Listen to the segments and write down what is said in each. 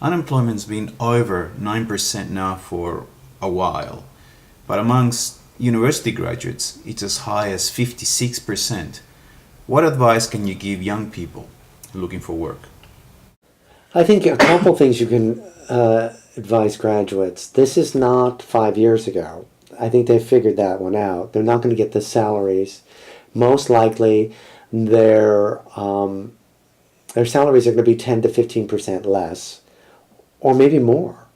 Unemployment's been over 9% now for a while, but amongst university graduates, it's as high as 56%. What advice can you give young people looking for work? I think a couple things you can advise graduates. This is not 5 years ago. I think they figured that one out. They're not going to get the salaries. Most likely, their salaries are going to be 10 to 15% less, or maybe more.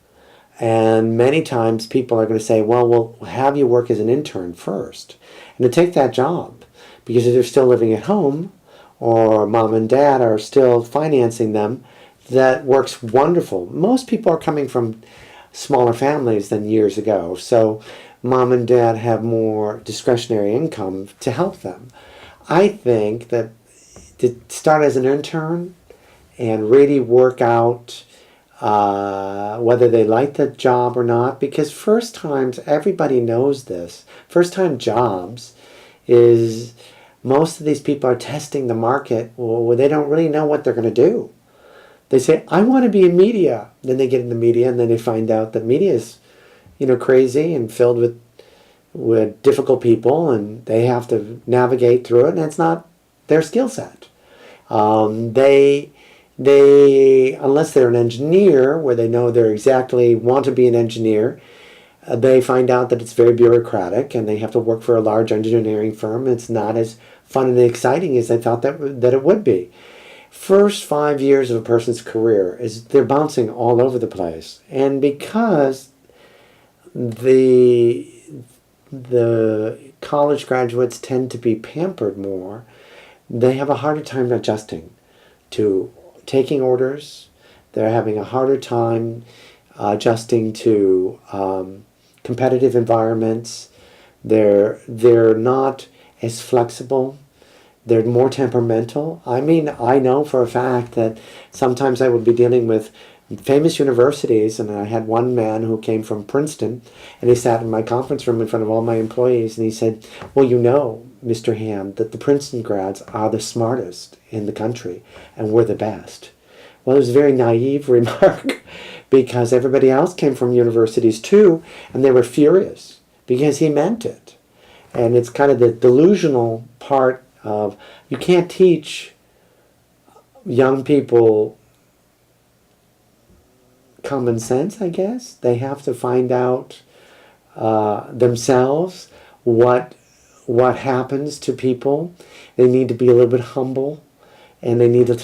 And many times people are going to say, well, we'll have you work as an intern first. And to take that job, because if they're still living at home, or mom and dad are still financing them, that works wonderful. Most people are coming from smaller families than years ago, so mom and dad have more discretionary income to help them. I think that to start as an intern and really work out whether they like the job or not, because first times, everybody knows this, first time jobs is most of these people are testing the market. Well, they don't really know what they're going to do. They say, I want to be in media. Then they get in the media and then they find out that media is, crazy and filled with difficult people, and they have to navigate through it, and it's not their skill set. They unless they're an engineer where they know they exactly want to be an engineer, they find out that it's very bureaucratic and they have to work for a large engineering firm. It's not as fun and exciting as they thought that it would be. First 5 years of a person's career is they're bouncing all over the place, and because the college graduates tend to be pampered more, they have a harder time adjusting to taking orders. They're having a harder time adjusting to competitive environments. They're not as flexible. They're more temperamental. I mean, I know for a fact that sometimes I would be dealing with famous universities, and I had one man who came from Princeton, and he sat in my conference room in front of all my employees, and he said, well, Mr. Ham, that the Princeton grads are the smartest in the country, and we're the best. Well, it was a very naive remark, because everybody else came from universities too, and they were furious, because he meant it. And it's kind of the delusional part of, you can't teach young people common sense, I guess. They have to find out themselves what happens to people. They need to be a little bit humble, and they need to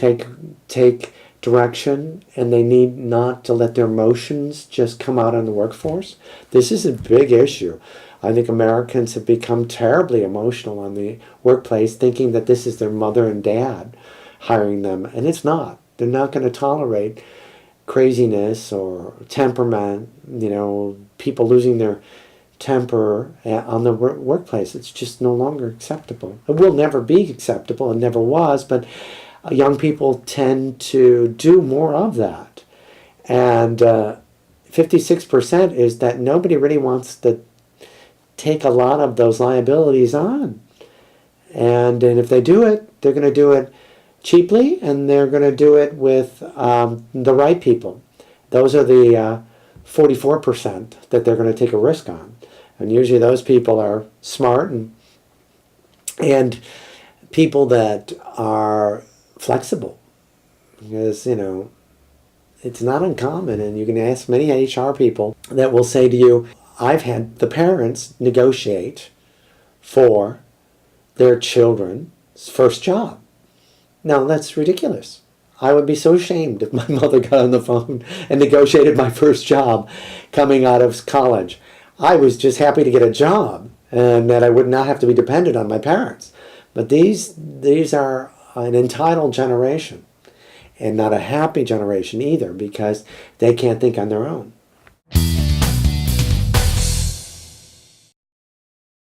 take direction, and they need not to let their emotions just come out on the workforce. This is a big issue. I think Americans have become terribly emotional on the workplace, thinking that this is their mother and dad hiring them, and it's not. They're not going to tolerate craziness or temperament, people losing their temper on the workplace. It's just no longer acceptable. It will never be acceptable. It never was, but young people tend to do more of that. And 56% is that nobody really wants to take a lot of those liabilities on. And if they do it, they're going to do it cheaply, and they're going to do it with the right people. Those are the 44% that they're going to take a risk on. And usually those people are smart and people that are flexible. Because, it's not uncommon, and you can ask many HR people that will say to you, I've had the parents negotiate for their children's first job. Now, that's ridiculous. I would be so ashamed if my mother got on the phone and negotiated my first job coming out of college. I was just happy to get a job and that I would not have to be dependent on my parents. But these are an entitled generation, and not a happy generation either, because they can't think on their own.